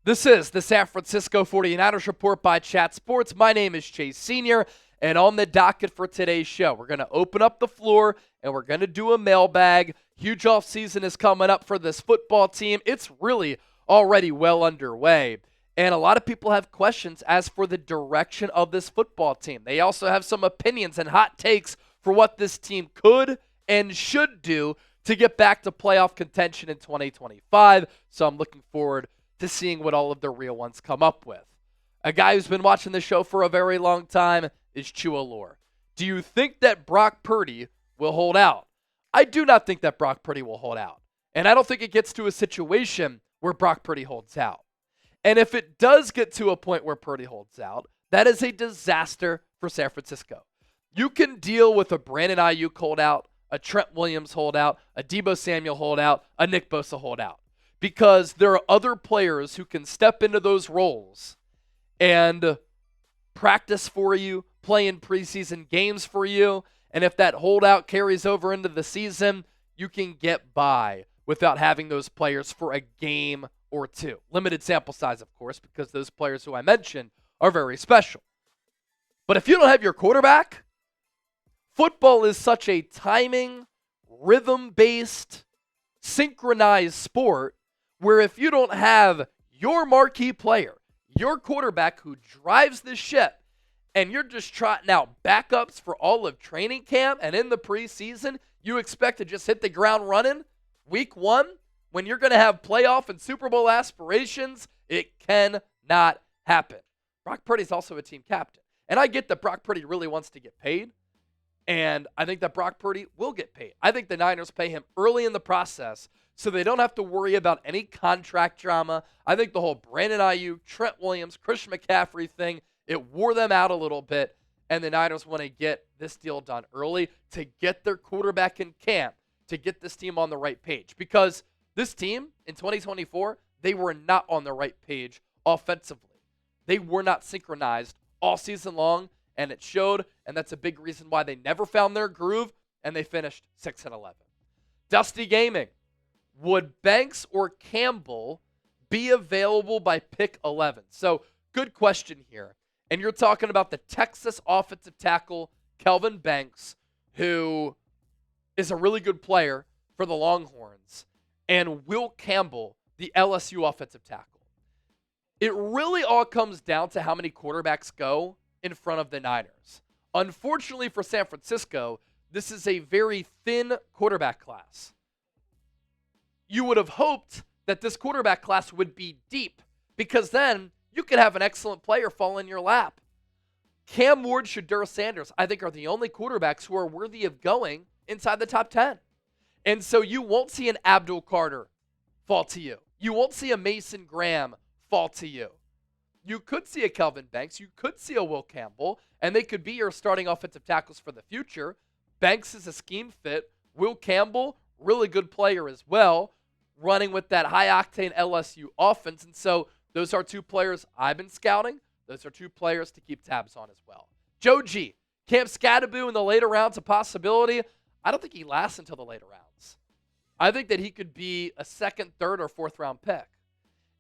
This is the San Francisco 49ers Report by Chat Sports. My name is Chase Sr., and on the docket for today's show, we're going to open up the floor, and we're going to do a mailbag. Huge offseason is coming up for this football team. It's really already well underway, and a lot of people have questions as for the direction of this football team. They also have some opinions and hot takes for what this team could and should do to get back to playoff contention in 2025, so I'm looking forward to seeing what all of the real ones come up with. A guy who's been watching the show for a very long time is Chua Lore. Do you think that Brock Purdy will hold out? I do not think that Brock Purdy will hold out. And I don't think it gets to a situation where Brock Purdy holds out. And if it does get to a point where Purdy holds out, that is a disaster for San Francisco. You can deal with a Brandon Aiyuk holdout, a Trent Williams holdout, a Deebo Samuel holdout, a Nick Bosa holdout. Because there are other players who can step into those roles and practice for you, play in preseason games for you, and if that holdout carries over into the season, you can get by without having those players for a game or two. Limited sample size, of course, because those players who I mentioned are very special. But if you don't have your quarterback, football is such a timing, rhythm-based, synchronized sport where if you don't have your marquee player, your quarterback who drives the ship, and you're just trotting out backups for all of training camp and in the preseason, you expect to just hit the ground running week one when you're going to have playoff and Super Bowl aspirations? It cannot happen. Brock Purdy's also a team captain. And I get that Brock Purdy really wants to get paid, and I think that Brock Purdy will get paid. I think the Niners pay him early in the process so they don't have to worry about any contract drama. I think the whole Brandon Aiyuk, Trent Williams, Christian McCaffrey thing, it wore them out a little bit, and the Niners want to get this deal done early to get their quarterback in camp, to get this team on the right page. Because this team in 2024, they were not on the right page offensively. They were not synchronized all season long, and it showed, and that's a big reason why they never found their groove, and they finished 6-11. Dusty Gaming. Would Banks or Campbell be available by pick 11? So, good question here. And you're talking about the Texas offensive tackle, Kelvin Banks, who is a really good player for the Longhorns, and Will Campbell, the LSU offensive tackle. It really all comes down to how many quarterbacks go in front of the Niners. Unfortunately for San Francisco, this is a very thin quarterback class. You would have hoped that this quarterback class would be deep, because then you could have an excellent player fall in your lap. Cam Ward, Shedeur Sanders, I think, are the only quarterbacks who are worthy of going inside the top 10. And so you won't see an Abdul Carter fall to you. You won't see a Mason Graham fall to you. You could see a Kelvin Banks. You could see a Will Campbell, and they could be your starting offensive tackles for the future. Banks is a scheme fit. Will Campbell, really good player as well, running with that high-octane LSU offense. And so those are two players I've been scouting. Those are two players to keep tabs on as well. Joe G. Cam Skattebo in the later rounds, a possibility. I don't think he lasts until the later rounds. I think that he could be a second, third, or fourth-round pick.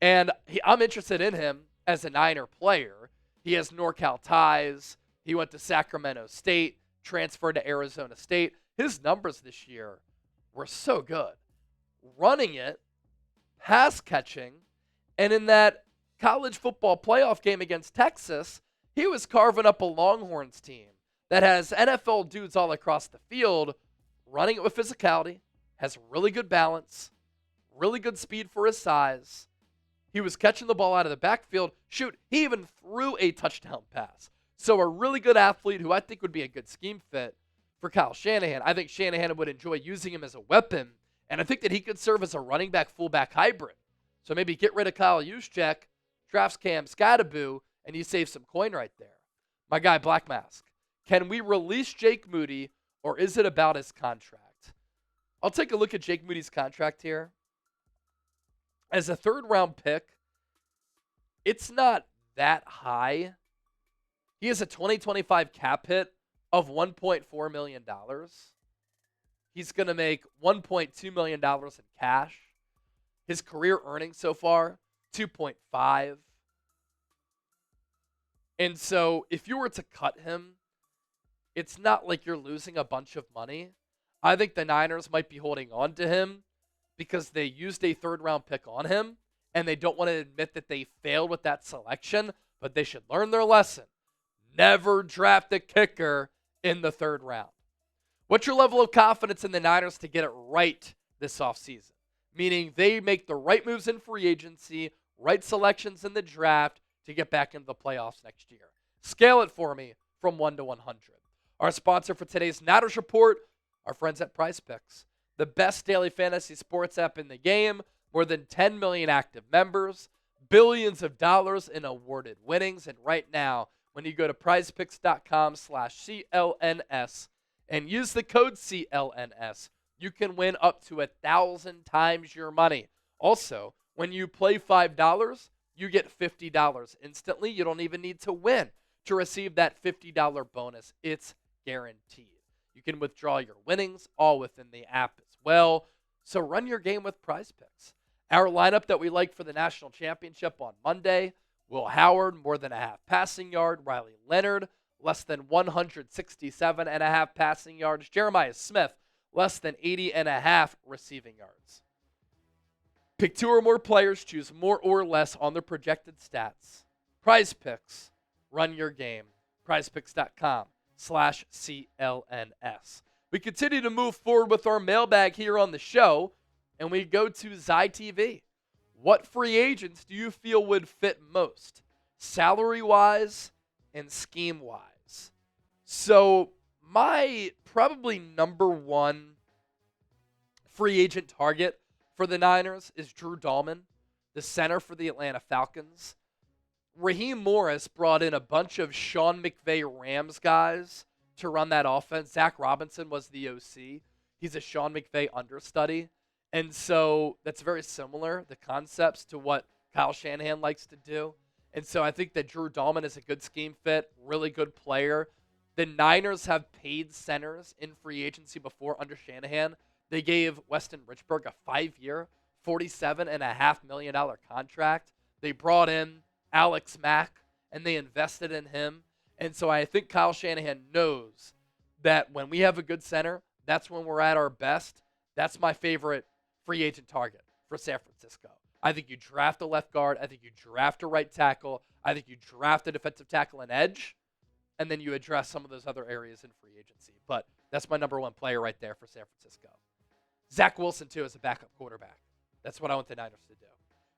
And I'm interested in him as a Niner player. He has NorCal ties. He went to Sacramento State, transferred to Arizona State. His numbers this year were so good. Running it, pass catching, and in that college football playoff game against Texas, he was carving up a Longhorns team that has NFL dudes all across the field, running it with physicality, has really good balance, really good speed for his size. He was catching the ball out of the backfield. Shoot, he even threw a touchdown pass. So a really good athlete who I think would be a good scheme fit for Kyle Shanahan. I think Shanahan would enjoy using him as a weapon, and I think that he could serve as a running back, fullback hybrid. So maybe get rid of Kyle Juszczyk, drafts Cam Skattebo, and you save some coin right there. My guy, Black Mask. Can we release Jake Moody, or is it about his contract? I'll take a look at Jake Moody's contract here. As a third-round pick, it's not that high. He has a 2025 cap hit of $1.4 million. He's going to make $1.2 million in cash. His career earnings so far, 2.5. And so if you were to cut him, it's not like you're losing a bunch of money. I think the Niners might be holding on to him because they used a third-round pick on him, and they don't want to admit that they failed with that selection, but they should learn their lesson. Never draft a kicker in the third round. What's your level of confidence in the Niners to get it right this offseason? Meaning they make the right moves in free agency, right selections in the draft to get back into the playoffs next year. Scale it for me from 1 to 100. Our sponsor for today's Niners Report, our friends at Priz Picks, the best daily fantasy sports app in the game, more than 10 million active members, billions of dollars in awarded winnings, and right now, when you go to prizepicks.com/CLNS and use the code CLNS, you can win up to 1,000 times your money. Also, when you play $5, you get $50 instantly. You don't even need to win to receive that $50 bonus. It's guaranteed. You can withdraw your winnings all within the app as well. So run your game with Priz Picks. Our lineup that we like for the national championship on Monday: Will Howard, more than a half passing yard. Riley Leonard, less than 167.5 passing yards. Jeremiah Smith, less than 80.5 receiving yards. Pick 2 or more players, choose more or less on their projected stats. Priz Picks, run your game. prizepicks.com/CLNS. We continue to move forward with our mailbag here on the show, and we go to Zy TV. What free agents do you feel would fit most, salary-wise and scheme-wise? So my probably number one free agent target for the Niners is Drew Dalman, the center for the Atlanta Falcons. Raheem Morris brought in a bunch of Sean McVay Rams guys to run that offense. Zach Robinson was the OC. He's a Sean McVay understudy. And so that's very similar, the concepts, to what Kyle Shanahan likes to do. And so I think that Drew Dalman is a good scheme fit, really good player. The Niners have paid centers in free agency before under Shanahan. They gave Weston Richburg a 5-year, $47.5 million contract. They brought in Alex Mack, and they invested in him. And so I think Kyle Shanahan knows that when we have a good center, that's when we're at our best. That's my favorite free agent target for San Francisco. I think you draft a left guard. I think you draft a right tackle. I think you draft a defensive tackle and edge, and then you address some of those other areas in free agency. But that's my number one player right there for San Francisco. Zack Wilson, too, as a backup quarterback. That's what I want the Niners to do.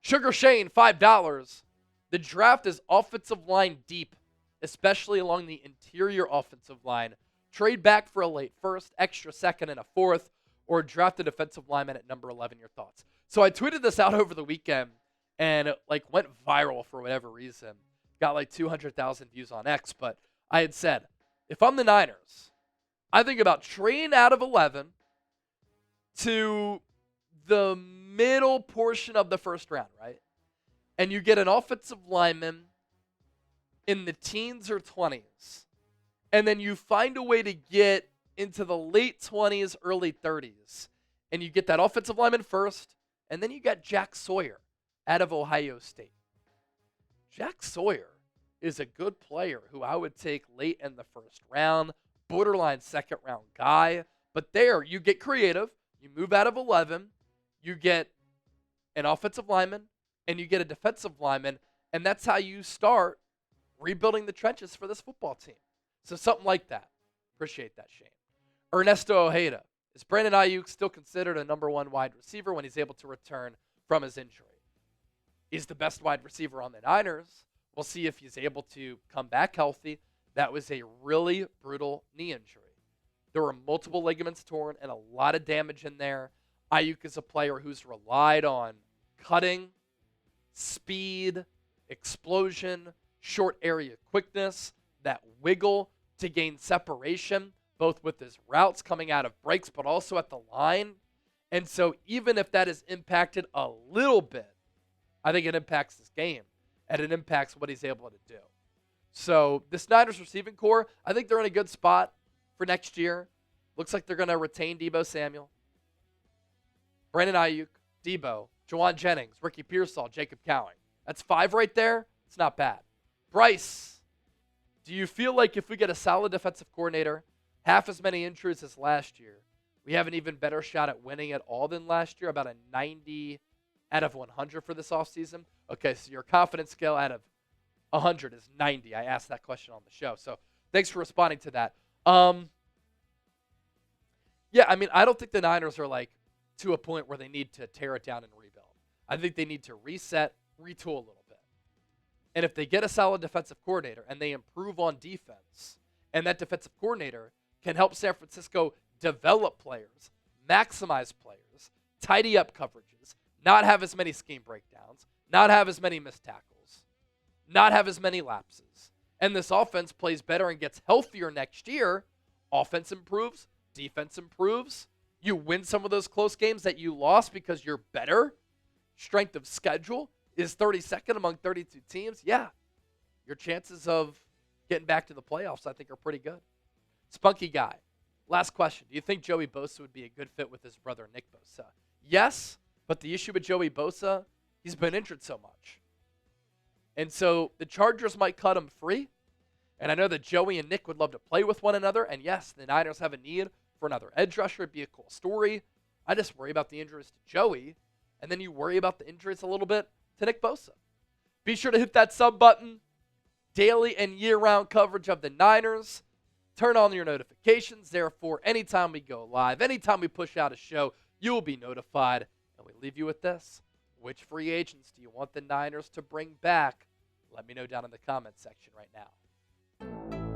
Sugar Shane, $5. The draft is offensive line deep, especially along the interior offensive line. Trade back for a late first, extra second, and a fourth, or draft a defensive lineman at number 11. Your thoughts? So I tweeted this out over the weekend, and it went viral for whatever reason. Got 200,000 views on X, but I had said, if I'm the Niners, I think about trading out of 11 to the middle portion of the first round, right? And you get an offensive lineman in the teens or 20s, and then you find a way to get into the late 20s, early 30s, and you get that offensive lineman first, and then you got Jack Sawyer out of Ohio State. Jack Sawyer is a good player who I would take late in the first round, borderline second round guy, but there you get creative, you move out of 11, you get an offensive lineman, and you get a defensive lineman, and that's how you start rebuilding the trenches for this football team. So something like that. Appreciate that, Shane. Ernesto Ojeda. Is Brandon Aiyuk still considered a number one wide receiver when he's able to return from his injury? He's the best wide receiver on the Niners. We'll see if he's able to come back healthy. That was a really brutal knee injury. There were multiple ligaments torn and a lot of damage in there. Aiyuk is a player who's relied on cutting, speed, explosion, short area quickness, that wiggle to gain separation, both with his routes coming out of breaks, but also at the line. And so even if that is impacted a little bit, I think it impacts his game, and it impacts what he's able to do. So this Niners receiving core, I think they're in a good spot for next year. Looks like they're going to retain Deebo Samuel, Brandon Aiyuk, Deebo, Juwan Jennings, Ricky Pearsall, Jacob Cowing. That's 5 right there. It's not bad. Bryce, do you feel like if we get a solid defensive coordinator, half as many injuries as last year, we have an even better shot at winning it all than last year, about a 90 out of 100 for this offseason? Okay, so your confidence scale out of 100 is 90. I asked that question on the show. So thanks for responding to that. Yeah, I mean, I don't think the Niners are like to a point where they need to tear it down and rebuild. I think they need to reset, retool a little bit. And if they get a solid defensive coordinator and they improve on defense, and that defensive coordinator can help San Francisco develop players, maximize players, tidy up coverages, not have as many scheme breakdowns, not have as many missed tackles, not have as many lapses, and this offense plays better and gets healthier next year, offense improves, defense improves, you win some of those close games that you lost because you're better, strength of schedule is 32nd among 32 teams, yeah, your chances of getting back to the playoffs, I think, are pretty good. Spunky Guy, last question. Do you think Joey Bosa would be a good fit with his brother, Nick Bosa? Yes, but the issue with Joey Bosa, he's been injured so much. And so the Chargers might cut him free. And I know that Joey and Nick would love to play with one another. And yes, the Niners have a need for another edge rusher. It'd be a cool story. I just worry about the injuries to Joey. And then you worry about the injuries a little bit to Nick Bosa. Be sure to hit that sub button. Daily and year-round coverage of the Niners. Turn on your notifications. Therefore, anytime we go live, anytime we push out a show, you will be notified. And we leave you with this. Which free agents do you want the Niners to bring back? Let me know down in the comments section right now.